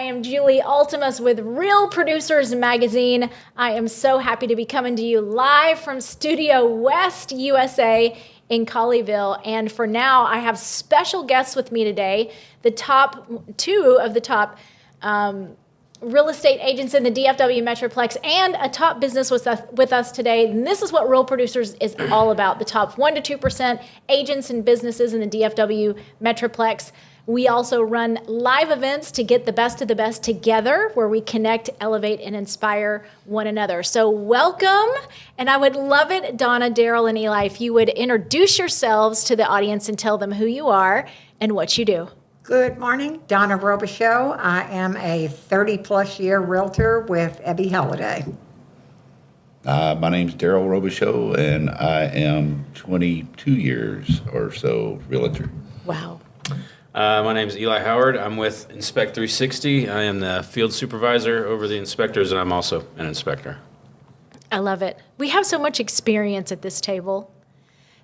am Julie Altemus with Real Producers Magazine. I am so happy to be coming to you live from Studio West USA in Colleyville. And for now, I have special guests with me today, two of the top real estate agents in the DFW Metroplex, and a top business with us today. And this is what Real Producers is all about, the top 1% to 2% agents and businesses in the DFW Metroplex. We also run live events to get the best of the best together, where we connect, elevate, and inspire one another. So welcome, and I would love it, Donna, Daryl, and Eli, if you would introduce yourselves to the audience and tell them who you are and what you do. Good morning, Donna Robichaux. I am a 30-plus year realtor with Ebby Holiday. My name's Daryl Robichaux, and I am 22 years or so realtor. Wow. My name is Eli Howard. I'm with Inspect 360. I am the field supervisor over the inspectors, and I'm also an inspector. I love it. We have so much experience at this table,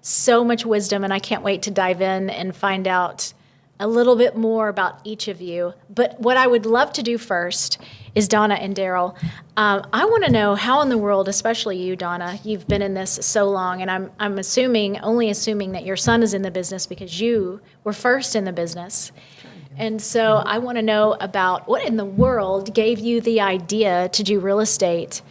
so much wisdom, and I can't wait to dive in and find out a little bit more about each of you. But what I would love to do first is, Donna and Daryl, I want to know how in the world, especially you, Donna, you've been in this so long, and I'm only assuming that your son is in the business because you were first in the business. And so I want to know about what in the world gave you the idea to do real estate.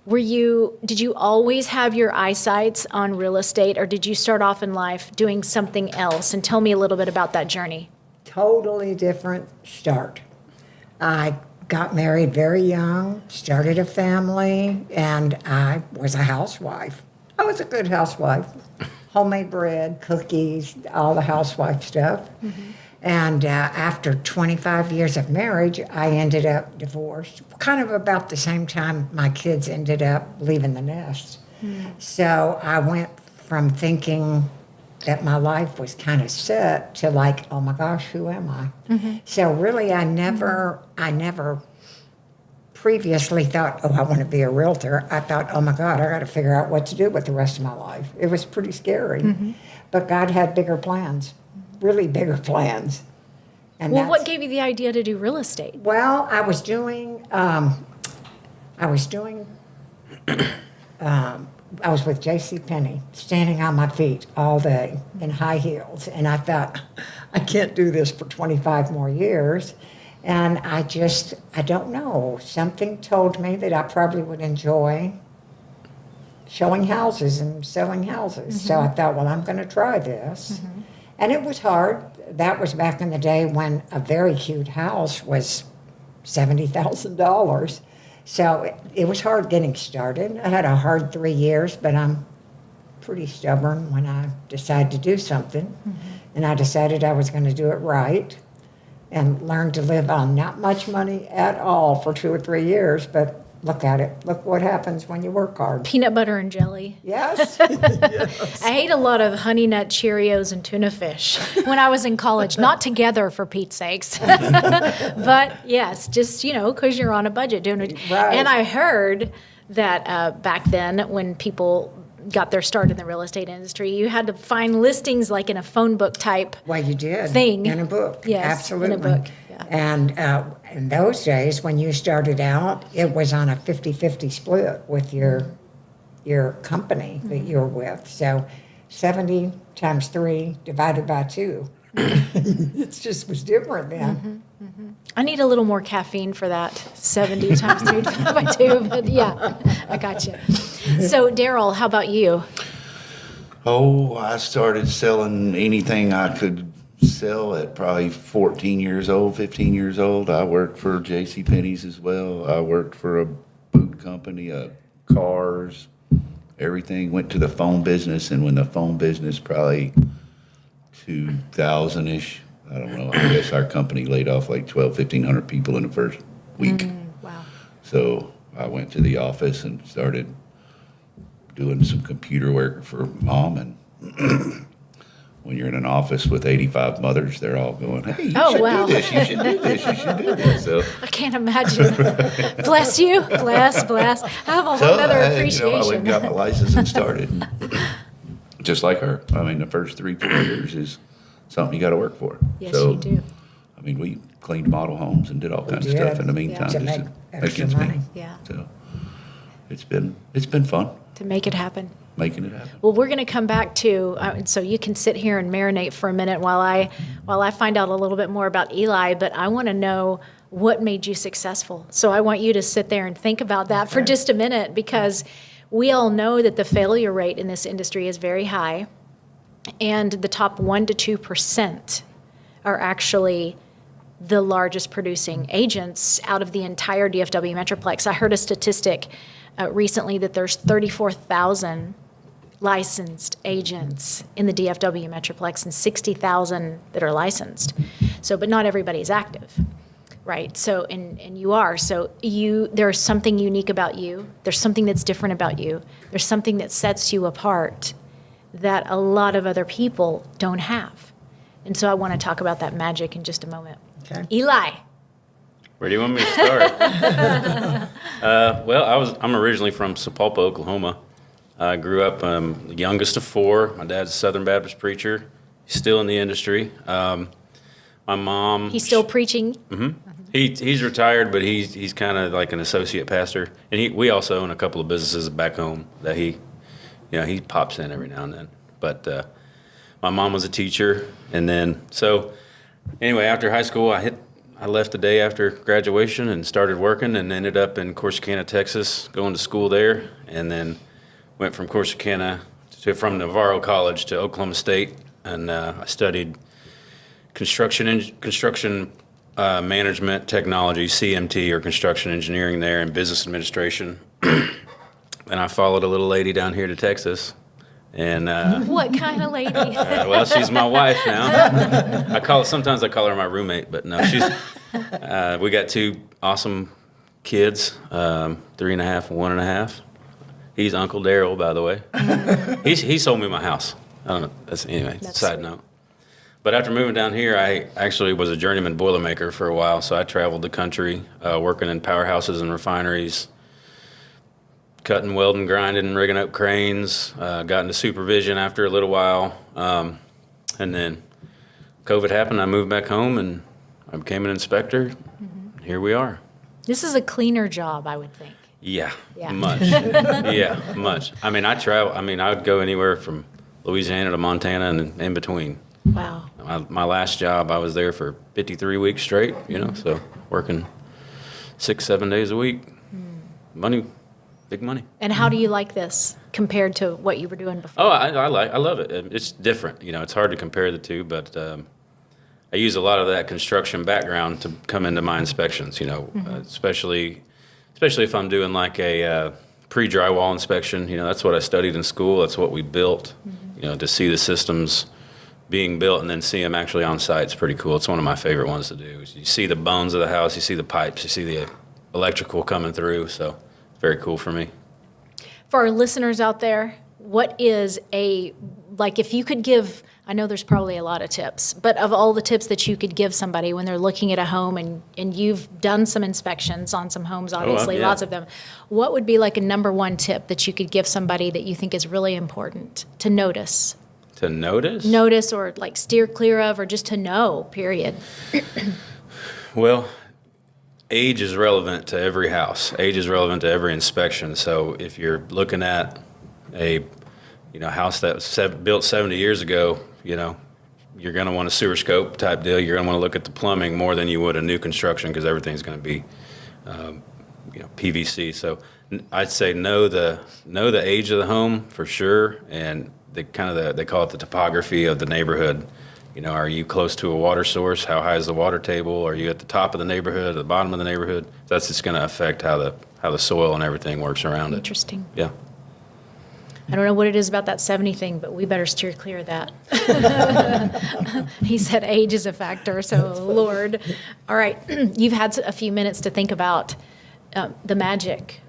Did you always have your eyesights on real estate, or did you start off in life doing something else? And tell me a little bit about that journey. Totally different start. I got married very young, started a family, and I was a housewife. I was a good housewife. Homemade bread, cookies, all the housewife stuff. Mm-hmm. And after 25 years of marriage, I ended up divorced, kind of about the same time my kids ended up leaving the nest. Mm. So I went from thinking that my life was kind of set to like, oh my gosh, who am I? Mm-hmm. So really, I never previously thought, oh, I want to be a realtor. I thought, oh my God, I got to figure out what to do with the rest of my life. It was pretty scary, mm-hmm. But God had bigger plans. Really bigger plans. And what gave you the idea to do real estate? Well, I was with J.C. Penney, standing on my feet all day in high heels, and I thought, I can't do this for 25 more years. And I don't know, something told me that I probably would enjoy showing houses and selling houses. Mm-hmm. So I thought, well, I'm going to try this. Mm-hmm. And it was hard. That was back in the day when a very cute house was $70,000. So it was hard getting started. I had a hard 3 years, but I'm pretty stubborn when I decide to do something. Mm-hmm. And I decided I was going to do it right and learn to live on not much money at all for 2 or 3 years, but look at it. Look what happens when you work hard. Peanut butter and jelly. Yes. Yes. I ate a lot of Honey Nut Cheerios and tuna fish when I was in college. Not together, for Pete's sakes. But yes, just, because you're on a budget doing it. Right. And I heard that back then, when people got their start in the real estate industry, you had to find listings like in a phone book type Well, you did. thing. In a book. Yes, absolutely. in a book. Yeah. And in those days, when you started out, it was on a 50-50 split with your company that you were with. So 70 times 3 divided by 2. It just was different then. Mm-hmm, mm-hmm. I need a little more caffeine for that 70 times 3 divided by 2. But yeah, I got you. So Daryl, how about you? Oh, I started selling anything I could sell at probably 14 years old, 15 years old. I worked for J.C. Penney's as well. I worked for a boot company, cars, everything. Went to the phone business, and when the phone business probably 2000-ish, I don't know, I guess our company laid off like 1,500 people in the first week. Wow. So I went to the office and started doing some computer work for Mom, and when you're in an office with 85 mothers, they're all going, hey, you should wow. do this, you should do this, you should do this. So, I can't imagine. Bless you. Bless. I have a whole other appreciation. I went and got my license and started. Just like her. I mean, the first 3-4 years is something you got to work for. Yes, you do. I mean, we cleaned model homes and did all kinds of did, stuff in the meantime. to just make extra ends meet. money. Yeah. So it's been fun To make it happen. making it happen. Well, we're going to come back to, so you can sit here and marinate for a minute while I find out a little bit more about Eli, but I want to know what made you successful. So I want you to sit there and think about that for just a minute, because we all know that the failure rate in this industry is very high, and the top 1% to 2% are actually the largest producing agents out of the entire DFW Metroplex. I heard a statistic recently that there's 34,000 licensed agents in the DFW Metroplex and 60,000 that are licensed. So, but not everybody's active, right? So, and you are. So there's something unique about you. There's something that's different about you. There's something that sets you apart that a lot of other people don't have. And so I want to talk about that magic in just a moment. Okay. Eli. Where do you want me to start? Well, I'm originally from Sapulpa, Oklahoma. I grew up the youngest of four. My dad's a Southern Baptist preacher. He's still in the industry. My mom. He's still preaching. He's retired, but he's kind of like an associate pastor. And we also own a couple of businesses back home that he pops in every now and then. But my mom was a teacher, and then anyway, after high school, I left the day after graduation and started working, and ended up in Corsicana, Texas, going to school there, and then went from Corsicana from Navarro College to Oklahoma State, and I studied construction management technology, CMT, or construction engineering there, and business administration. And I followed a little lady down here to Texas. And What kind of lady? well, she's my wife now. Sometimes I call her my roommate, but no, she's. We got two awesome kids, 3.5 and 1.5. He's Uncle Daryl, by the way. He sold me my house. I don't know. That's side note. But after moving down here, I actually was a journeyman Boilermaker for a while, so I traveled the country working in powerhouses and refineries, cutting, welding, grinding, rigging up cranes, got into supervision after a little while. And then COVID happened, I moved back home, and I became an inspector. Here we are. This is a cleaner job, I would think. Yeah, Yeah. much. Yeah, much. I mean, I would go anywhere from Louisiana to Montana and in between. Wow. My last job, I was there for 53 weeks straight, so working 6-7 days a week. Money, big money. And how do you like this compared to what you were doing before? Oh, I love it. It's different. It's hard to compare the two, but I use a lot of that construction background to come into my inspections, especially if I'm doing like a pre-drywall inspection. That's what I studied in school. That's what we built, to see the systems being built and then see them actually on site. It's pretty cool. It's one of my favorite ones to do. You see the bones of the house, you see the pipes, you see the electrical coming through. So it's very cool for me. For our listeners out there, what is if you could give, I know there's probably a lot of tips, but of all the tips that you could give somebody when they're looking at a home and you've done some inspections on some homes, obviously, yeah. lots of them, what would be like a number one tip that you could give somebody that you think is really important to notice? To notice? Notice or like steer clear of, or just to know, period. Well, age is relevant to every house. Age is relevant to every inspection. So if you're looking at a house that was built 70 years ago, you're going to want a sewer scope type deal. You're going to want to look at the plumbing more than you would a new construction, because everything's going to be PVC. So I'd say know the age of the home for sure, and they call it the topography of the neighborhood. Are you close to a water source? How high is the water table? Are you at the top of the neighborhood, at the bottom of the neighborhood? That's just going to affect how the soil and everything works around it. Interesting. Yeah. I don't know what it is about that 70 thing, but we better steer clear of that. He said age is a factor, so Lord. All right, you've had a few minutes to think about the magic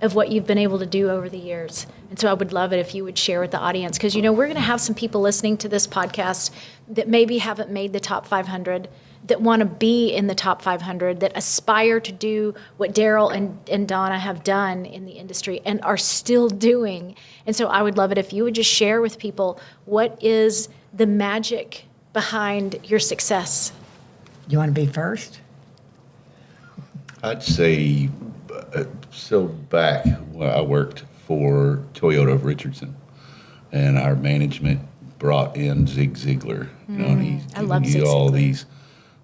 of what you've been able to do over the years. And so I would love it if you would share with the audience, because, we're going to have some people listening to this podcast that maybe haven't made the top 500, that want to be in the top 500, that aspire to do what Daryl and Donna have done in the industry and are still doing. And so I would love it if you would just share with people what is the magic behind your success. You want to be first? I'd say, so back when I worked for Toyota of Richardson, and our management brought in Zig Ziglar, and he's I love giving Zig you all Ziglar. these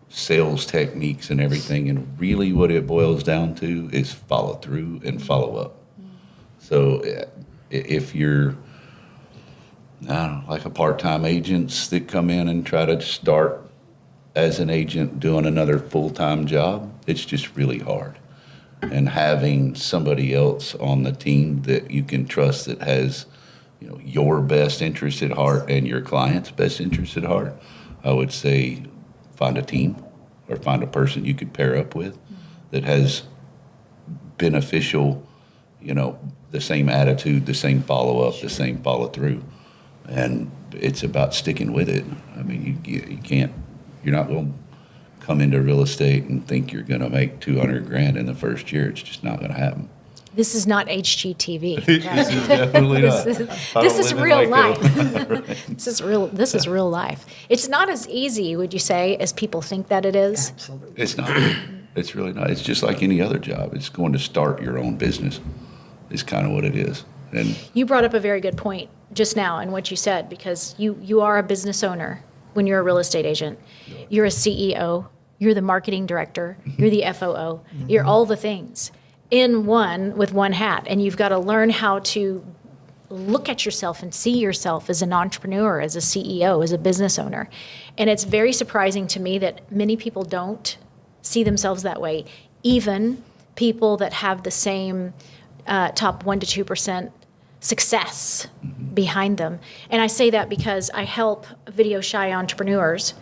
sales techniques and everything, and really what it boils down to is follow through and follow up. So if you're, I don't know, like a part-time agents that come in and try to start as an agent doing another full-time job, it's just really hard. And having somebody else on the team that you can trust that has, your best interest at heart and your client's best interest at heart, I would say find a team or find a person you could pair up with that has beneficial, the same attitude, the same follow-up, the same follow-through. And it's about sticking with it. I mean, you can't, you're not going to come into real estate and think you're going to make $200,000 in the first year. It's just not going to happen. This is not HGTV. This is definitely not. This is real life. This is real life. It's not as easy, would you say, as people think that it is? Absolutely. It's not. It's really not. It's just like any other job. It's going to start your own business. Is kind of what it is. And You brought up a very good point just now in what you said, because you are a business owner when you're a real estate agent. You're a CEO. You're the marketing director. You're the FOO. You're all the things in one with one hat. And you've got to learn how to look at yourself and see yourself as an entrepreneur, as a CEO, as a business owner. And it's very surprising to me that many people don't see themselves that way. Even people that have the same top 1% to 2% success behind them. And I say that because I help video shy entrepreneurs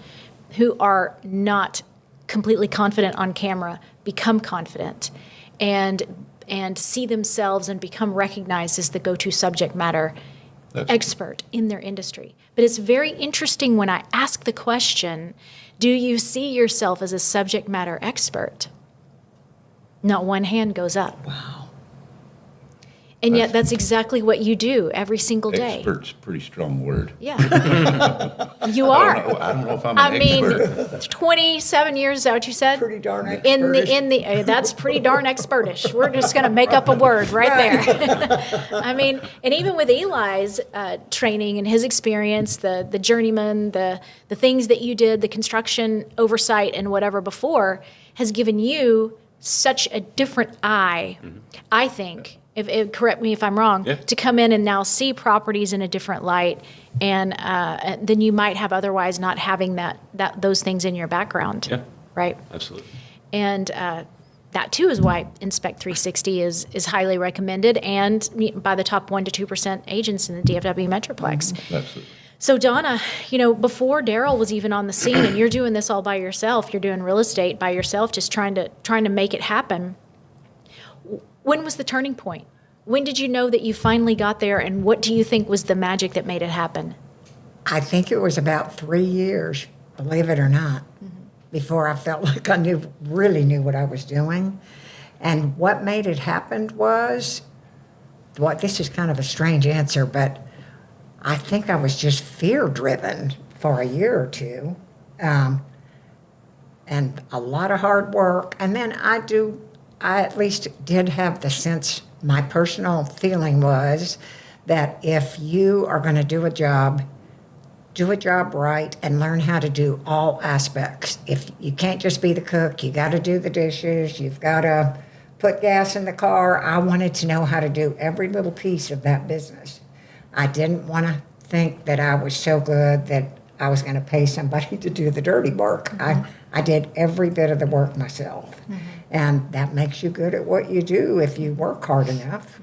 who are not completely confident on camera become confident and see themselves and become recognized as the go-to subject matter expert in their industry. But it's very interesting when I ask the question, do you see yourself as a subject matter expert? Not one hand goes up. Wow. And yet that's exactly what you do every single day. expert's a pretty strong word. Yeah. You are. I don't know if I'm an expert. mean, 27 years, is that what you said? Pretty darn In the that's pretty darn expertish. We're just going to make up a word right there. I mean, and even with Eli's training and his experience, the journeyman, the things that you did, the construction oversight and whatever before, has given you such a different eye, I think. Correct me if I'm wrong, Yeah. to come in and now see properties in a different light, and than you might have otherwise, not having those things in your background. Yeah. Right. Absolutely. And that too is why Inspect 360 is highly recommended, and by the top 1% to 2% agents in the DFW Metroplex. Absolutely. So Donna, before Daryl was even on the scene, and you're doing this all by yourself, you're doing real estate by yourself, just trying to make it happen. When was the turning point? When did you know that you finally got there, and what do you think was the magic that made it happen? I think it was about 3 years, believe it or not, before I felt like I really knew what I was doing. And what made it happen was, this is kind of a strange answer, but I think I was just fear-driven for a year or two, and a lot of hard work. And then I at least did have the sense, my personal feeling was that if you are going to do a job right and learn how to do all aspects. If you can't just be the cook, you got to do the dishes, you've got to put gas in the car. I wanted to know how to do every little piece of that business. I didn't want to think that I was so good that I was going to pay somebody to do the dirty work. I did every bit of the work myself. And that makes you good at what you do if you work hard enough.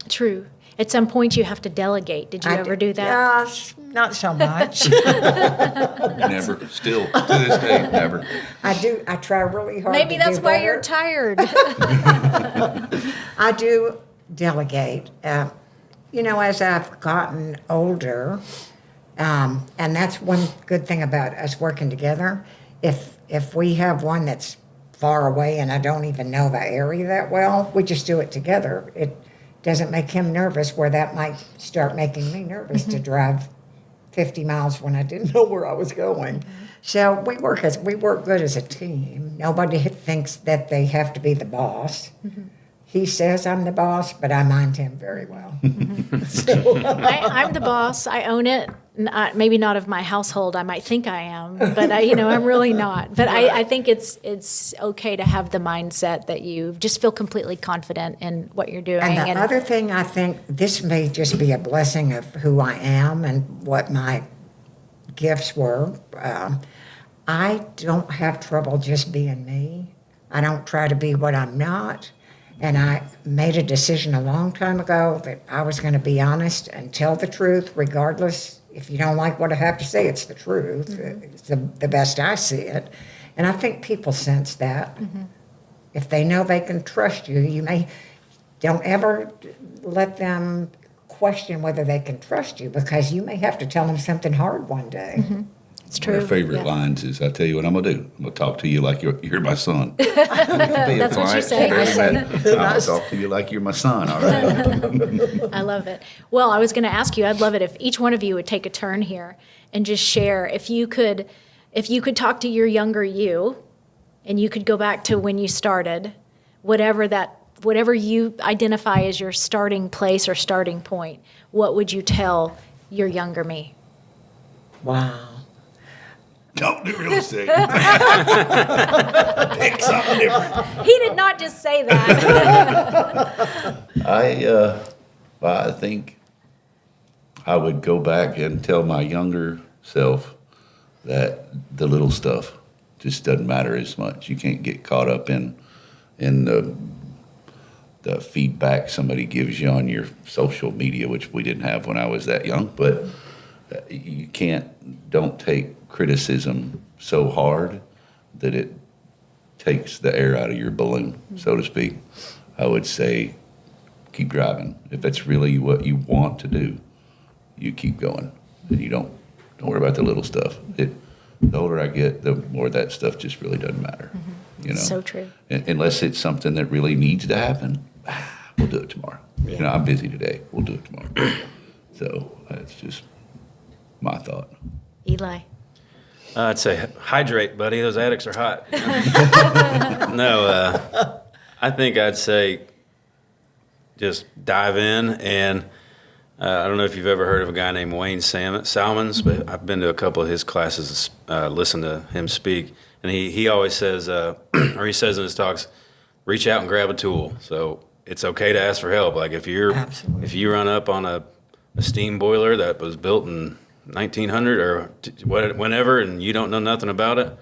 True. At some point, you have to delegate. Did you ever do that? Yes, not so much. Never. Still, to this day, never. I try really hard Maybe to that's do why better. you're tired. I do delegate. As I've gotten older, and that's one good thing about us working together. If we have one that's far away and I don't even know the area that well, we just do it together. It doesn't make him nervous, where that might start making me nervous to drive 50 miles when I didn't know where I was going. So we work good as a team. Nobody thinks that they have to be the boss. He says I'm the boss, but I mind him very well. I'm the boss. I own it. Maybe not of my household. I might think I am, but I'm really not. But I think it's okay to have the mindset that you just feel completely confident in what you're doing. And the other thing, I think this may just be a blessing of who I am and what my gifts were. I don't have trouble just being me. I don't try to be what I'm not. And I made a decision a long time ago that I was going to be honest and tell the truth, regardless. If you don't like what I have to say, it's the truth. It's the best I see it. And I think people sense that. If they know they can trust you, don't ever let them question whether they can trust you, because you may have to tell them something hard one day. It's One of true. our favorite Yeah. lines is, I tell you what I'm going to do. I'm going to talk to you like you're my son. That's what you say. I'll talk to you like you're my son, all right? I love it. Well, I was going to ask you, I'd love it if each one of you would take a turn here and just share. If you could talk to your younger you, and you could go back to when you started, whatever you identify as your starting place or starting point, what would you tell your younger me? Wow. Don't do real estate. Pick something different. He did not just say that. I think I would go back and tell my younger self that the little stuff just doesn't matter as much. You can't get caught up in the feedback somebody gives you on your social media, which we didn't have when I was that young. But don't take criticism so hard that it takes the air out of your balloon, so to speak. I would say keep driving. If that's really what you want to do, you keep going. And you don't worry about the little stuff. The older I get, the more that stuff just really doesn't matter. So true. Unless it's something that really needs to happen, we'll do it tomorrow. I'm busy today. We'll do it tomorrow. So that's just my thought. Eli. I'd say hydrate, buddy. Those attics are hot. No, I think I'd say just dive in. And I don't know if you've ever heard of a guy named Wayne Salmons, but I've been to a couple of his classes, listened to him speak. And he always says, or he says in his talks, reach out and grab a tool. So it's okay to ask for help. Like if you run up on a steam boiler that was built in 1900 or whenever, and you don't know nothing about it,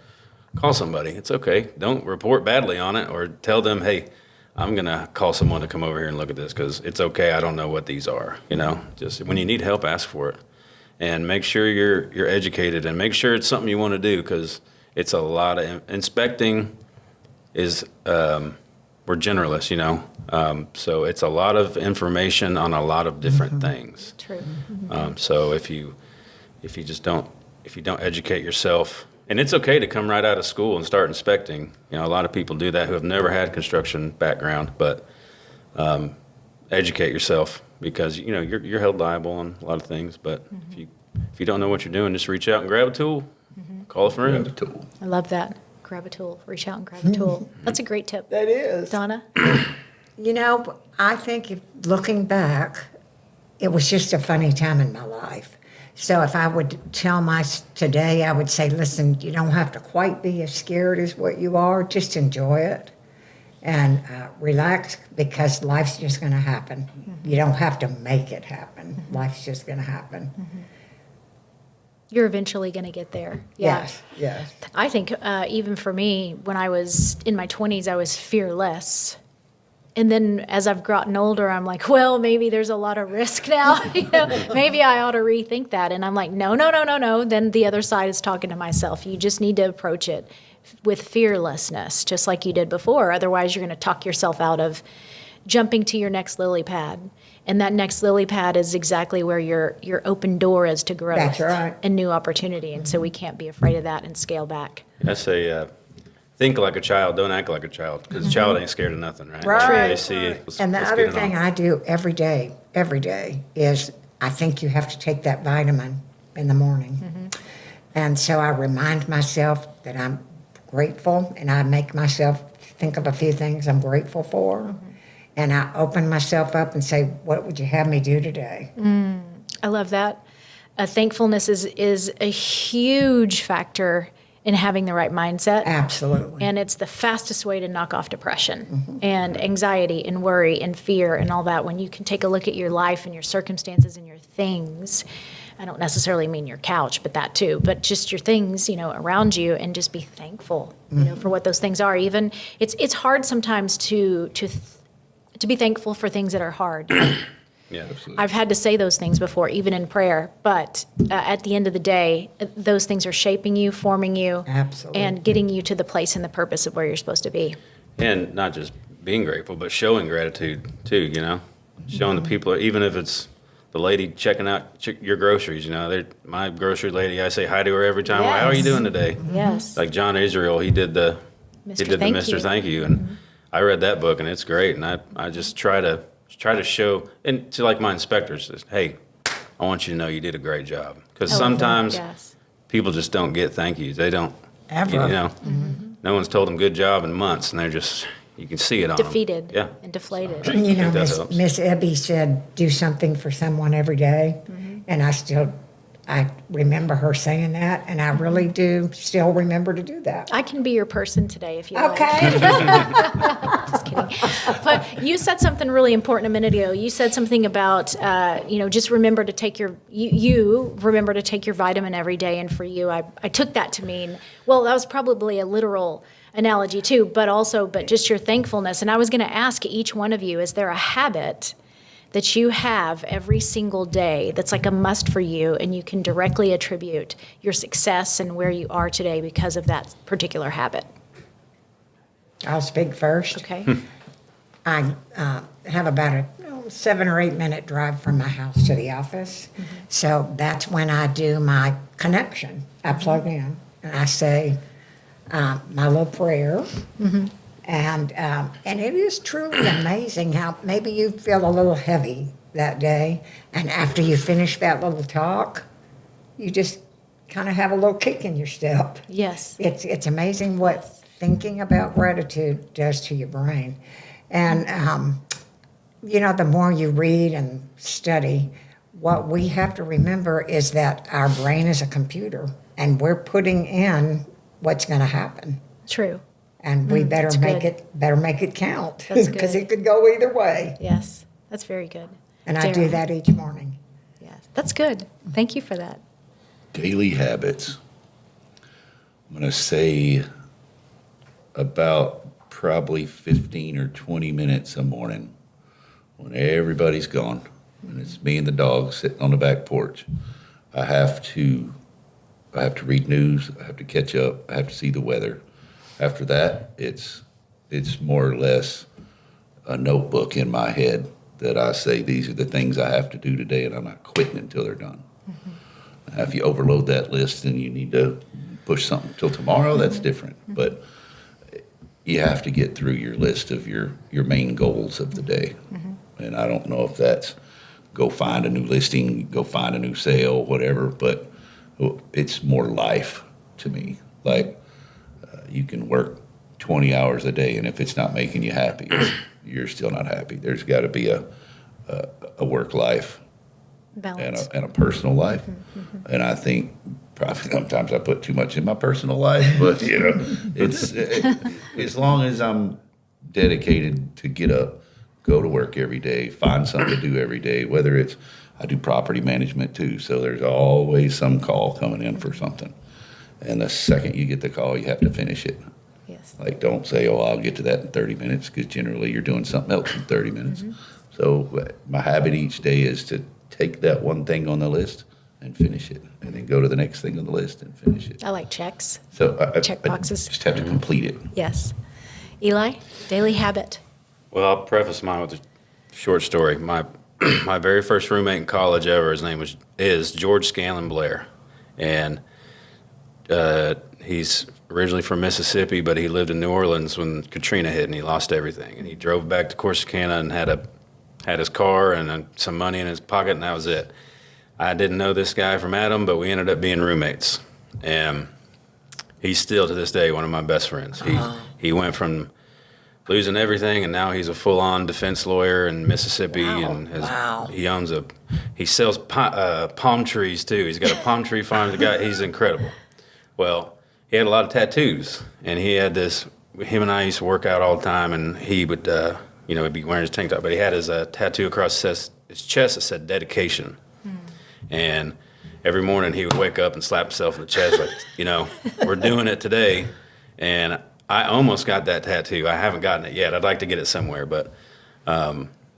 call somebody. It's okay. Don't report badly on it, or tell them, hey, I'm going to call someone to come over here and look at this because it's okay. I don't know what these are. Just when you need help, ask for it. And make sure you're educated, and make sure it's something you want to do, because it's a lot of inspecting is, we're generalists, so it's a lot of information on a lot of different things. True. So if you don't educate yourself, and it's okay to come right out of school and start inspecting. A lot of people do that who have never had construction background, but educate yourself, because you're held liable on a lot of things. But if you don't know what you're doing, just reach out and grab a tool, call a friend. Grab a tool. I love that. Grab a tool. Reach out and grab a tool. That's a great tip. That is. Donna? I think looking back, it was just a funny time in my life. So if I would tell today, I would say, listen, you don't have to quite be as scared as what you are. Just enjoy it and relax, because life's just going to happen. You don't have to make it happen. Life's just going to happen. You're eventually going to get there. Yeah. Yes. I think even for me, when I was in my 20s, I was fearless. And then as I've gotten older, I'm like, well, maybe there's a lot of risk now. Maybe I ought to rethink that. And I'm like, no. Then the other side is talking to myself. You just need to approach it with fearlessness, just like you did before. Otherwise, you're going to talk yourself out of jumping to your next lily pad. And that next lily pad is exactly where your open door is to growth. That's right. And new opportunity. And so we can't be afraid of that and scale back. I say, think like a child, don't act like a child, because a child ain't scared of nothing, right? Right. They see, And the let's other get it thing on. I do every day is I think you have to take that vitamin in the morning. And so I remind myself that I'm grateful, and I make myself think of a few things I'm grateful for. And I open myself up and say, what would you have me do today? I love that. Thankfulness is a huge factor in having the right mindset. Absolutely. And it's the fastest way to knock off depression and anxiety and worry and fear and all that. When you can take a look at your life and your circumstances and your things, I don't necessarily mean your couch, but that too, but just your things, around you, and just be thankful, for what those things are. Even it's hard sometimes to be thankful for things that are hard. Yeah, absolutely. I've had to say those things before, even in prayer, but at the end of the day, those things are shaping you, forming you, Absolutely. and getting you to the place and the purpose of where you're supposed to be. And not just being grateful, but showing gratitude too, showing the people, even if it's the lady checking out your groceries, my grocery lady, I say hi to her every time. How are you Yes. doing today? Yes. Like John Israel, he did the Thank Mr. You. Thank You, and I read that book, and it's great. And I just try to show, and to like my inspectors, says, hey, I want you to know you did a great job, because I love that. sometimes Yes. people just don't get thank yous. They don't Ever. No one's told them good job in months, and they're just, you can see it on Defeated them. Yeah. and deflated. I think that Miss helps. Miss Ebby said, do something for someone every day. And I remember her saying that, and I really do still remember to do that. I can be your person today if you like. Okay. Just kidding. But you said something really important a minute ago. You said something about, just remember to take you remember to take your vitamin every day. And for you, I took that to mean, well, that was probably a literal analogy too, but just your thankfulness. And I was going to ask each one of you, is there a habit that you have every single day that's like a must for you, and you can directly attribute your success and where you are today because of that particular habit? I'll speak first. Okay. I have about a 7 or 8 minute drive from my house to the office. So that's when I do my connection. I plug in and I say my little prayer. And it is truly amazing how maybe you feel a little heavy that day, and after you finish that little talk, you just kind of have a little kick in your step. Yes. It's amazing what thinking about gratitude does to your brain. And, the more you read and study, what we have to remember is that our brain is a computer, and we're putting in what's going to happen. True. And we better that's make good. it count, That's because good. it could go either way. Yes. That's very good. And I do Darren. that each morning. Yes. That's good. Thank you for that. Daily habits. I'm going to say about probably 15 or 20 minutes a morning when everybody's gone and it's me and the dog sitting on the back porch. I have to read news. I have to catch up. I have to see the weather. After that, it's more or less a notebook in my head that I say, these are the things I have to do today, and I'm not quitting until they're done. Now, if you overload that list and you need to push something till tomorrow, that's different. But you have to get through your list of your main goals of the day. And I don't know if that's go find a new listing, go find a new sale, whatever, but it's more life to me. Like, you can work 20 hours a day, and if it's not making you happy, you're still not happy. There's got to be a work life Balance. and a personal life. And I think probably sometimes I put too much in my personal life, but it's as long as I'm dedicated to get up, go to work every day, find something to do every day, whether it's, I do property management too, so there's always some call coming in for something. And the second you get the call, you have to finish it. Yes. Like, don't say, oh, I'll get to that in 30 minutes, because generally you're doing something else in 30 minutes. So my habit each day is to take that one thing on the list and finish it, and then go to the next thing on the list and finish it. I like checks. So Check I boxes. just have to complete it. Yes. Eli, daily habit. Well, I'll preface mine with a short story. My very first roommate in college ever, his name is George Scanlon Blair, and he's originally from Mississippi, but he lived in New Orleans when Katrina hit, and he lost everything. And he drove back to Corsicana and had his car and some money in his pocket, and that was it. I didn't know this guy from Adam, but we ended up being roommates. And he's still to this day one of my best friends. He went from losing everything, and now he's a full-on defense lawyer in Mississippi, and he sells palm trees too. He's got a palm tree farm. He's incredible. Well, he had a lot of tattoos, and he had this. Him and I used to work out all the time, and he would, he'd be wearing his tank top, but he had his tattoo across his chest that said dedication, and every morning he would wake up and slap himself in the chest like, we're doing it today, and I almost got that tattoo. I haven't gotten it yet. I'd like to get it somewhere, but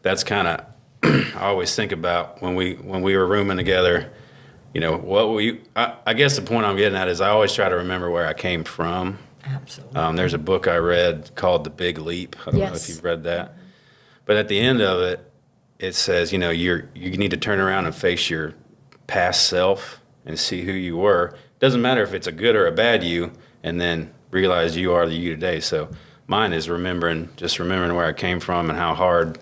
that's kind of I always think about when we were rooming together. I guess the point I'm getting at is I always try to remember where I came from. Absolutely. There's a book I read called The Big Leap. I don't know if you've read that, but at the end of it, it says you need to turn around and face your past self and see who you were. Doesn't matter if it's a good or a bad you, and then realize you are the you today. So mine is remembering where I came from and how hard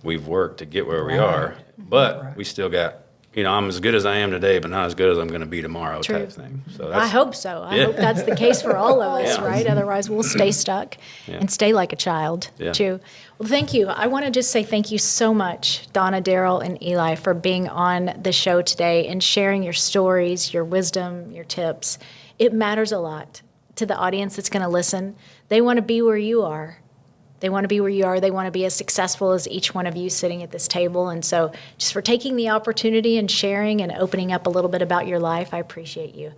we've worked to get where we are. But we still got, I'm as good as I am today, but not as good as I'm going to be to type thing. So I hope so. I hope that's the case for all of us, right? Otherwise, we'll stay stuck and stay like a child, too. Well, thank you. I want to just say thank you so much, Donna, Daryl, and Eli, for being on the show today and sharing your stories, your wisdom, your tips. It matters a lot to the audience that's going to listen. They want to be where you are. They want to be where you are. They want to be as successful as each one of you sitting at this table. And so just for taking the opportunity and sharing and opening up a little bit about your life, I appreciate you.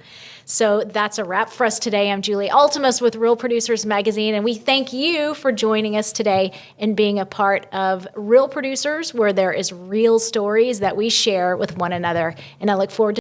So that's a wrap for us today. I'm Julie Altemus with Real Producers Magazine, and we thank you for joining us today and being a part of Real Producers, where there is real stories that we share with one another. And I look forward to